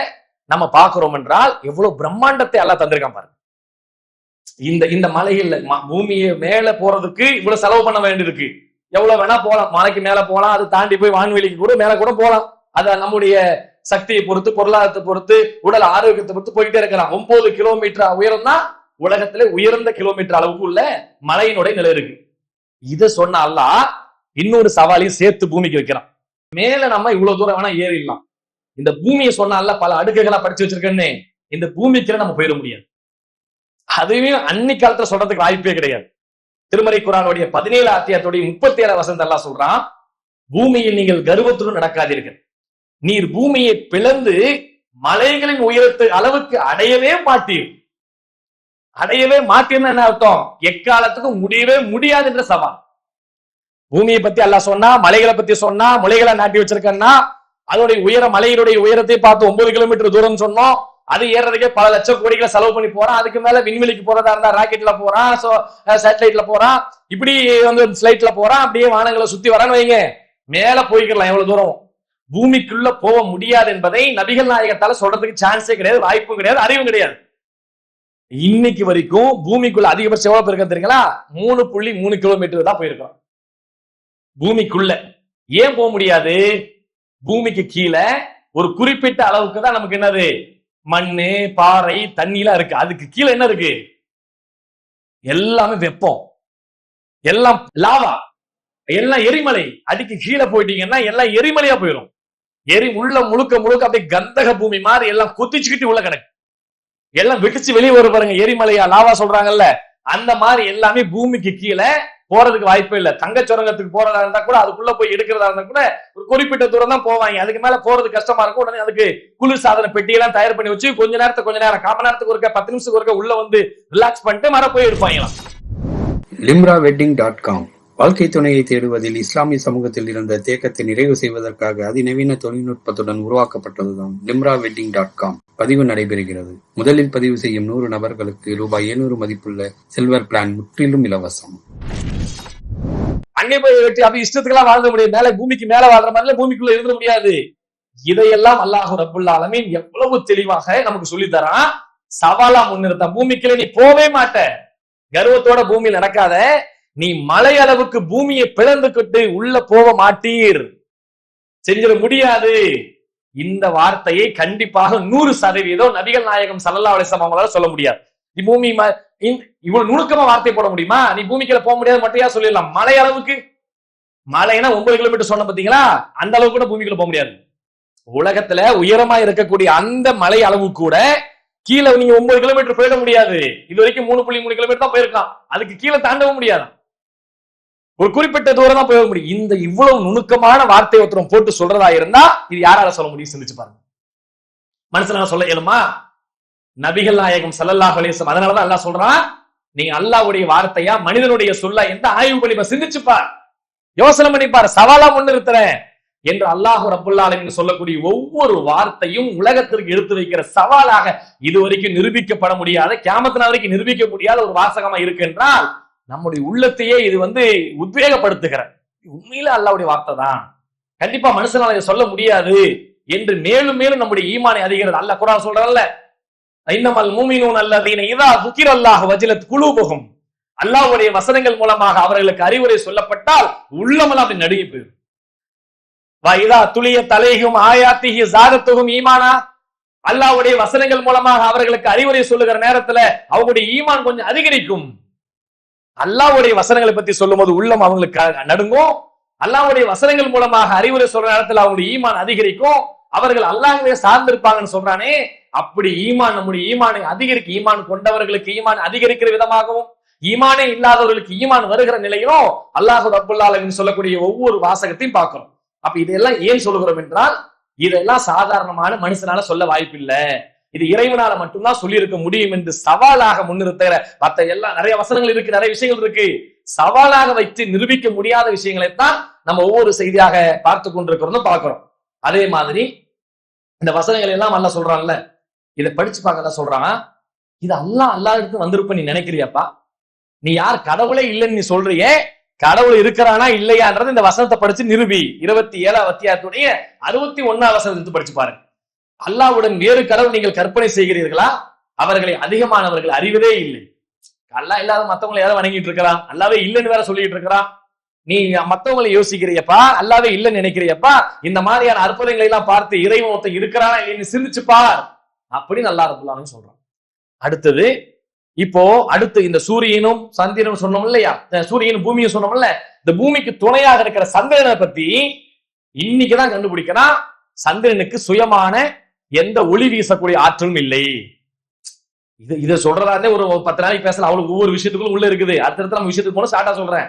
நம்ம பார்க்கிறோம் என்றால் எவ்வளவு பிரம்மாண்டத்தை அல்லாஹ் தந்திருக்கான் பாருங்க. இந்த மலைகள்ல பூமியை மேல போறதுக்கு இவ்வளவு செலவு பண்ண வேண்டியிருக்கு. எவ்வளவு வேணா போலாம், மலைக்கு மேல போலாம், அது தாண்டி போய் வான்வெளிக்கு கூட மேல கூட போலாம். அத நம்முடைய சக்தியை பொறுத்து, பொருளாதாரத்தை பொறுத்து, உடல் ஆரோக்கியத்தை பொறுத்து போயிட்டே இருக்கலாம். 9 கிலோமீட்டர் உயரம் தான் உலகத்திலே உயர்ந்த கிலோமீட்டர் அளவுக்கு உள்ள மலையினுடைய நிலை இருக்கு. இத சொன்ன அல்லாஹ் இன்னொரு சவாலையும் சேர்த்து பூமிக்கு வைக்கிறான். மேல நம்ம இவ்வளவு தூரம் வேணா ஏறிடலாம். இந்த பூமியை சொன்னால பல அடுக்குகளா படிச்சு வச்சிருக்கேன்னு இந்த பூமிக்கு நம்ம போயிட முடியாது. அதுவே அன்னைக்கு காலத்துல சொல்றதுக்கு வாய்ப்பே கிடையாது. திருமறை குர்ஆனுடைய 17 அத்தியாயத்துடைய 37 வசனத்தை அல்லாஹ் சொல்றான், பூமியில் நீங்கள் கர்வத்துடன் நடக்காதீர்கள், நீர் பூமியை பிளந்து மலைகளின் உயரத்து அளவுக்கு அடையவே மாட்டீர். அடையவே மாட்டீர்னு என்ன அர்த்தம்? எக்காலத்துக்கும் முடியவே முடியாது என்ற சவால். பூமியை பத்தி அல்லாஹ் சொன்னா, மலைகளை பத்தி சொன்னா, முளைகளை நாட்டி வச்சிருக்கேன்னா அதோடைய உயரம், மலையினுடைய உயரத்தை பார்த்து 9 கிலோமீட்டர் தூரம் சொன்னோம். அது ஏறதுக்கே பல லட்சம் கோடிகளை செலவு பண்ணி போறான். அதுக்கு மேல விண்வெளிக்கு போறதா இருந்தா ராக்கெட்ல போறான், சேட்டலைட்ல போறான், இப்படி பிளைட்ல போறான், அப்படியே வானங்களை சுத்தி வரான்னு வைங்க, மேல போய்க்கலாம். எவ்வளவு தூரம் பூமிக்குள்ள போக முடியாது என்பதை நபிகள் நாயகத்தால சொல்றதுக்கு சான்ஸே கிடையாது, வாய்ப்பும் கிடையாது, அறிவும் கிடையாது. இன்னைக்கு வரைக்கும் பூமிக்குள்ள அதிகபட்சம் எவ்வளவு போயிருக்க தெரியுங்களா? 3.3 கிலோமீட்டர் தான் போயிருக்கோம் பூமிக்குள்ள. ஏன் போக முடியாது? பூமிக்கு கீழே ஒரு குறிப்பிட்ட அளவுக்கு தான் நமக்கு என்னது, மண்ணு, பாறை, தண்ணி எல்லாம் இருக்கு. அதுக்கு கீழே என்ன இருக்கு? எல்லாமே வெப்பம், எல்லாம் லாவா, எல்லாம் எரிமலை. அதுக்கு கீழே போயிட்டீங்கன்னா எல்லாம் எரிமலையா போயிடும். உள்ள முழுக்க அப்படியே கந்தக பூமி மாதிரி எல்லாம் கொத்திச்சுக்கிட்டு உள்ள கிடக்கு. எல்லாம் வெடிச்சு வெளியே வரும் பாருங்க, எரிமலையா லாவா சொல்றாங்கல்ல, அந்த மாதிரி எல்லாமே பூமிக்கு கீழே போறதுக்கு வாய்ப்பே இல்லை. தங்க சுரங்கத்துக்கு போறதா இருந்தா கூட, அதுக்குள்ள போய் எடுக்கிறதா இருந்தா கூட ஒரு குறிப்பிட்ட தூரம் தான் போவாங்க. அதுக்கு மேல போறது கஷ்டமா இருக்கும். உடனே அதுக்கு குளிர் சாதன பெட்டியெல்லாம் தயார் பண்ணி வச்சு கொஞ்ச நேரம் 1/2 மணி நேரத்துக்கு ஒருக்க 10 நிமிஷத்துக்கு ஒருக்க உள்ள வந்து ரிலாக்ஸ் பண்ணிட்டு மர போய் எடுப்பாங்களாம்.
limrawedding.com வாழ்க்கை துணையை தேடுவதில் இஸ்லாமிய சமூகத்தில் இருந்த தேக்கத்தை நிறைவு செய்வதற்காக அதிநவீன தொழில்நுட்பத்துடன் உருவாக்கப்பட்டதுதான் limrawedding.com. பதிவு நடைபெறுகிறது. முதலில் பதிவு செய்யும் 100 நபர்களுக்கு ரூபாய் 700 மதிப்புள்ள சில்வர் பிளான் முற்றிலும் இலவசம்.
அங்கே போய் வெட்டி அப்படி இஷ்டத்துக்கெல்லாம் வாழ்ந்த முடியாது. மேல பூமிக்கு மேல வாழ்ற மாதிரி பூமிக்குள்ள இருக்க முடியாது. இதையெல்லாம் அல்லாஹ் ரப்புல் ஆலமீன் எவ்வளவு தெளிவாக நமக்கு சொல்லி தரான். சவாலா முன்னிறுத்த பூமிக்குள்ள நீ போவே மாட்ட. கர்வத்தோட பூமியில் நடக்காத. நீ மலை அளவுக்கு பூமியை பிளந்துக்கிட்டு உள்ள போக மாட்டீர், செஞ்சிட முடியாது. இந்த வார்த்தையை கண்டிப்பாக 100% நபிகள் நாயகம் ஸல்லல்லாஹு அலைஹி வஸல்லம் அவங்களால சொல்ல முடியாது. நீ பூமி இவ்வளவு நுணுக்கமா வார்த்தை போட முடியுமா? நீ பூமிக்குள்ள போக முடியாது மட்டும் சொல்லிடலாம். மலை அளவுக்கு, மலைனா 9 கிலோமீட்டர் சொன்ன பாத்தீங்களா, அந்த அளவுக்கு கூட பூமிக்குள்ள போக முடியாது. உலகத்துல உயரமா இருக்கக்கூடிய அந்த மலை அளவு கூட கீழே நீங்க 9 கிலோமீட்டர் போயிட முடியாது. இது வரைக்கும் 3.3 கிலோமீட்டர் தான் போயிருக்கான். அதுக்கு கீழே தாண்டவும் முடியாது. ஒரு குறிப்பிட்ட தூரம் தான் போக முடியும். இந்த இவ்வளவு நுணுக்கமான வார்த்தை ஒருத்தரம் போட்டு சொல்றதா இருந்தா இது யாரால சொல்ல முடியும்? சிந்திச்சு பாருங்க. மனுஷனால சொல்ல இயலுமா? நபிகள் நாயகம் ஸல்லல்லாஹு அலைஹி வஸல்லம். அதனாலதான் அல்லாஹ் சொல்றான், நீங்க அல்லாஹ்வுடைய வார்த்தையா மனிதனுடைய சொல்ல எந்த ஆய்வு பண்ணி சிந்திச்சுப்பார், யோசனை பண்ணிப்பார், சவாலா முன்னிறுத்துறேன் என்று அல்லாஹ் ரப்புல் ஆலமீன் சொல்லக்கூடிய ஒவ்வொரு வார்த்தையும் உலகத்திற்கு எடுத்து வைக்கிற சவாலாக இதுவரைக்கும் நிரூபிக்கப்பட முடியாத, கியாமத் நாள் வரைக்கும் நிரூபிக்க முடியாத ஒரு வாசகமா இருக்கு என்றால் நம்முடைய உள்ளத்தையே இது உத்வேகப்படுத்துகிற உண்மையில அல்லாஹ்வுடைய வார்த்தை தான், கண்டிப்பா மனுஷனால இதை சொல்ல முடியாது என்று மேலும் மேலும் நம்முடைய ஈமானை அதிகிறது. அல்லாஹ் குர்ஆன் சொல்றல்ல, இன்னமல் மூமினூன அல்லதீன இதா ذுகிரல்லாஹு வஜிலத் குலூபுஹும், அல்லாஹ்வுடைய வசனங்கள் மூலமாக அவர்களுக்கு அறிவுரை சொல்லப்பட்டால் உள்ளமெல்லாம் அப்படி நடுங்கி போயிடும். வா இதா துலியத் அலைஹிம் ஆயாத்திஹி ஸாதத்துஹும் ஈமானா, அல்லாஹ்வுடைய வசனங்கள் மூலமாக அவர்களுக்கு அறிவுரை சொல்லுகிற நேரத்துல அவங்களுடைய ஈமான் கொஞ்சம் அதிகரிக்கும். அல்லாஹ்வுடைய வசனங்களை பத்தி சொல்லும்போது உள்ளம் அவங்களுக்கு நடுங்கும். அல்லாஹ்வுடைய வசனங்கள் மூலமாக அறிவுரை சொல்ற நேரத்துல அவங்களுடைய ஈமான் அதிகரிக்கும். அவர்கள் அல்லாஹ்வே சார்ந்திருப்பாங்கன்னு சொல்றானே, அப்படி ஈமான் நம்முடைய ஈமானை அதிகரிக்க, ஈமான் கொண்டவர்களுக்கு ஈமான் அதிகரிக்கிற விதமாகவும் ஈமானே இல்லாதவர்களுக்கு ஈமான் வருகிற நிலையிலும் அல்லாஹ் ரப்புல் ஆலமீன் சொல்லக்கூடிய ஒவ்வொரு வாசகத்தையும் பார்க்கிறோம். அப்ப இதெல்லாம் ஏன் சொல்லுகிறோம் என்றால், இதெல்லாம் சாதாரணமான மனுஷனால சொல்ல வாய்ப்பில்லை, இது இறைவனால மட்டும்தான் சொல்லி இருக்க முடியும் என்று சவாலாக முன்னிறுத்துகிற மற்ற எல்லாம் நிறைய வசனங்கள் இருக்கு, நிறைய விஷயங்கள் இருக்கு. சவாலாக வைத்து நிரூபிக்க முடியாத விஷயங்களைத்தான் நம்ம ஒவ்வொரு செய்தியாக பார்த்து கொண்டிருக்கிறோம் பார்க்கிறோம். அதே மாதிரி இந்த வசனங்கள் எல்லாம் அல்லாஹ் சொல்றான்ல, இதை படிச்சு பார்க்க சொல்றான், இது அல்லாஹ் எடுத்து வந்திருப்ப நீ நினைக்கிறியாப்பா? நீ யார் கடவுளே இல்லைன்னு நீ சொல்றியே, கடவுள் இருக்கிறானா இல்லையான்றது இந்த வசனத்தை படிச்சு நிரூபி. 27ஆம் அத்தியாயத்துடைய 61ஆம் வசனத்தை படிச்சு பாருங்க. அல்லாஹ்வுடன் வேறு கடவுள் நீங்கள் கற்பனை செய்கிறீர்களா? அவர்களை அதிகமானவர்கள் அறிவதே இல்லை. அல்லாஹ் இல்லாத மத்தவங்களை யாரும் வணங்கிட்டு இருக்கிறான், அல்லாவே இல்லைன்னு வேற சொல்லிட்டு இருக்கிறான். நீ மத்தவங்களை யோசிக்கிறியப்பா, அல்லாவே இல்லைன்னு நினைக்கிறியப்பா, இந்த மாதிரியான அற்புதங்களை எல்லாம் பார்த்து இறைவன் ஒருத்தன் இருக்கிறானா இல்லைன்னு சிந்திச்சு பார் அப்படின்னு அல்லாஹ் ரப்பல் ஆலமீன் சொல்றான். அடுத்து இந்த சூரியனும் சந்திரனும் சொன்னோம் இல்லையா, சூரியனும் பூமியும் சொன்னோம்ல, இந்த பூமிக்கு துணையாக இருக்கிற சந்திரனை பத்தி இன்னைக்குதான் கண்டுபிடிக்கிறான். சந்திரனுக்கு சுயமான எந்த ஒளி வீசக்கூடிய ஆற்றலும் இல்லை. இதை சொல்றதா ஒரு 10 நாளைக்கு பேசலாம், அவளுக்கு ஒவ்வொரு விஷயத்துக்குள்ள உள்ள இருக்குது. அடுத்தடுத்து நம்ம விஷயத்துக்கு போன ஸ்டார்டா சொல்றேன்.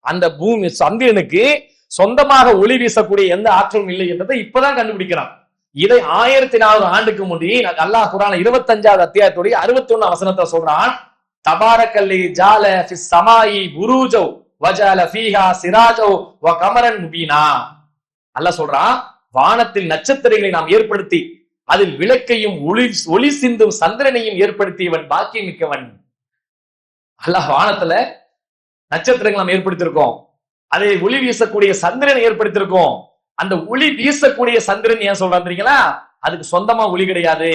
அந்த பூமி சந்திரனுக்கு சொந்தமாக ஒளி வீசக்கூடிய எந்த ஆற்றலும் இல்லை என்றதை இப்பதான் கண்டுபிடிக்கிறான். இதை 1400 ஆண்டுக்கு முந்தி அல்லாஹ் குர்ஆன் 25ஆவது அத்தியாயத்துடைய 61ஆம் வசனத்தை சொல்றான். தபாரக்கல்லி ஜால ஃபிஸ் ஸமாஇ புரூஜோ வஜால ஃபீஹா சிராஜோ வ கமரன் முபீனா. அல்லாஹ் சொல்றான், வானத்தில் நட்சத்திரங்களை நாம் ஏற்படுத்தி அதில் விளக்கையும் ஒளி சிந்தும் சந்திரனையும் ஏற்படுத்தியவன் பாக்கியம் மிக்கவன். அல்லாஹ் வானத்துல நட்சத்திரங்களை நாம் ஏற்படுத்தியிருக்கோம், அதை ஒளி வீசக்கூடிய சந்திரனை ஏற்படுத்தியிருக்கோம். அந்த ஒளி வீசக்கூடிய சந்திரன் ஏன் சொல்றான் தெரியுங்களா? அதுக்கு சொந்தமா ஒளி கிடையாது,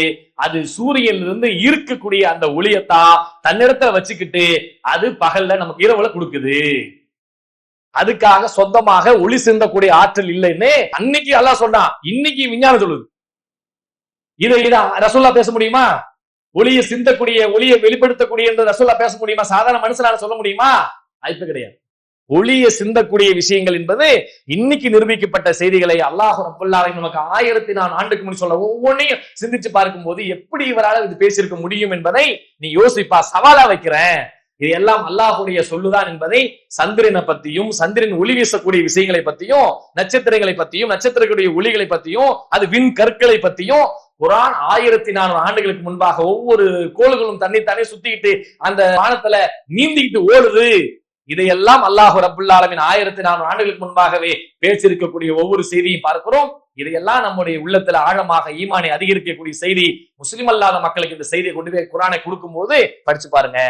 அது சூரியன்ல இருந்து இருக்கக்கூடிய அந்த ஒளியத்தான் தன்னிடத்துல வச்சுக்கிட்டு அது பகல்ல நமக்கு இரவுல கொடுக்குது. அதுக்காக சொந்தமாக ஒளி சிந்தக்கூடிய ஆற்றல் இல்லைன்னு அன்னைக்கு அல்லாஹ் சொன்னான், இன்னைக்கு விஞ்ஞானம் சொல்லுது. இதை ரசூலுல்லாஹ் பேச முடியுமா? ஒளியை சிந்தக்கூடிய, ஒளியை வெளிப்படுத்தக்கூடிய என்று ரசூலுல்லாஹ் பேச முடியுமா? சாதாரண மனுஷனால சொல்ல முடியுமா? வாய்ப்பு கிடையாது. ஒளியை சிந்தக்கூடிய விஷயங்கள் என்பது இன்னைக்கு நிரூபிக்கப்பட்ட செய்திகளை அல்லாஹ் ரப்பல் ஆலமீன் நமக்கு 1400 ஆண்டுக்கு முன் சொல்ல ஒவ்வொன்றையும் சிந்திச்சு பார்க்கும் போது எப்படி இவரால் இது பேசியிருக்க முடியும் என்பதை நீ யோசிப்பா, சவாலா வைக்கிறேன். இது எல்லாம் அல்லாஹ்வுடைய சொல்லுதான் என்பதை சந்திரனை பத்தியும், சந்திரன் ஒளி வீசக்கூடிய விஷயங்களை பத்தியும், நட்சத்திரங்களை பத்தியும், நட்சத்திரங்களுடைய ஒளிகளை பத்தியும், அது விண் கற்களை பத்தியும் குர்ஆன் 1400 ஆண்டுகளுக்கு முன்பாக ஒவ்வொரு கோள்களும் தன்னைத்தானே சுத்திக்கிட்டு அந்த வானத்துல நீந்திக்கிட்டு ஓடுது. இதையெல்லாம் அல்லாஹ் ரப்பல் ஆலமீன் 1400 ஆண்டுகளுக்கு முன்பாகவே பேசியிருக்கக்கூடிய ஒவ்வொரு செய்தியும் பார்க்கிறோம். இதையெல்லாம் நம்முடைய உள்ளத்துல ஆழமாக ஈமானை அதிகரிக்கக்கூடிய செய்தி. முஸ்லிம் அல்லாத மக்களுக்கு இந்த செய்தியை கொண்டு போய் குர்ஆனை கொடுக்கும் போது படிச்சு பாருங்க.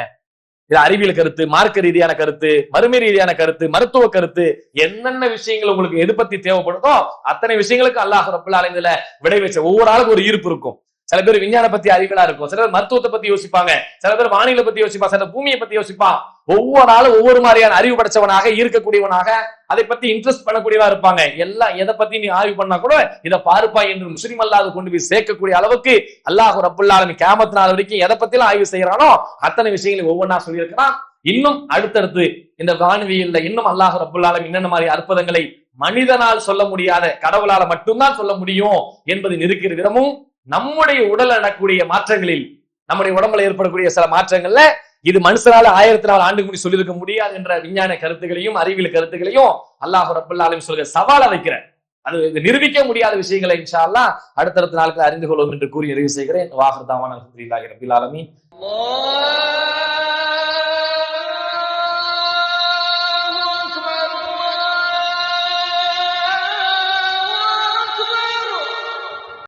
இது அறிவியல் கருத்து, மார்க்க ரீதியான கருத்து, மறுமை ரீதியான கருத்து, மருத்துவ கருத்து, என்னென்ன விஷயங்கள் உங்களுக்கு எது பத்தி தேவைப்படுதோ அத்தனை விஷயங்களுக்கு அல்லாஹ் ரப்பல் ஆலமீன் இதுல விடை வச்ச. ஒவ்வொரு ஆளுக்கு ஒரு ஈர்ப்பு இருக்கும். சில பேர் விஞ்ஞான பத்தி அறிவியலா இருக்கும், சில பேர் மருத்துவத்தை பத்தி யோசிப்பாங்க, சில பேர் வானிலை பத்தி யோசிப்பாங்க, சில பூமியை பத்தி யோசிப்பான். ஒவ்வொரு நாளும் ஒவ்வொரு மாதிரியான அறிவு படைச்சவனாக இருக்கக்கூடியவனாக அதை பத்தி இன்ட்ரெஸ்ட் பண்ணக்கூடியவா இருப்பாங்க. எல்லாம் எதை பத்தி நீ ஆய்வு பண்ணா கூட இதை பார்ப்பா என்று முஸ்லிம் அல்லாத கொண்டு போய் சேர்க்கக்கூடிய அளவுக்கு அல்லாஹ் ரப்பல் ஆலமீன் கியாமத் நாள் வரைக்கும் எதை பத்தி எல்லாம் ஆய்வு செய்யறானோ அத்தனை விஷயங்களை ஒவ்வொன்றா சொல்லியிருக்கிறான். இன்னும் அடுத்தடுத்து இந்த வானவியல்ல இன்னும் அல்லாஹ் ரப்பல் ஆலமீன் என்னென்ன மாதிரி அற்புதங்களை மனிதனால் சொல்ல முடியாத கடவுளால மட்டும்தான் சொல்ல முடியும் என்பதை நிரூபிக்கிற விதமும் நம்முடைய உடல் நடக்கூடிய மாற்றங்களில் நம்முடைய உடம்புல ஏற்படக்கூடிய சில மாற்றங்கள்ல இது மனுஷனால 1004 ஆண்டுக்கு முன்னாடி சொல்லியிருக்க முடியாது என்ற விஞ்ஞான கருத்துக்களையும் அறிவியல் கருத்துக்களையும் அல்லாஹ் ரப்பல் ஆலமீன் சொல்கிற சவாலை வைக்கிறேன். அது நிரூபிக்க முடியாத விஷயங்களை இன்ஷா அல்லாஹ் அடுத்தடுத்த நாட்கள் அறிந்து கொள்வோம் என்று கூறி நிறைவு செய்கிறேன். வாஹிர் தாவானா அல்ஹம்துலில்லாஹி ரப்பில் ஆலமீன்.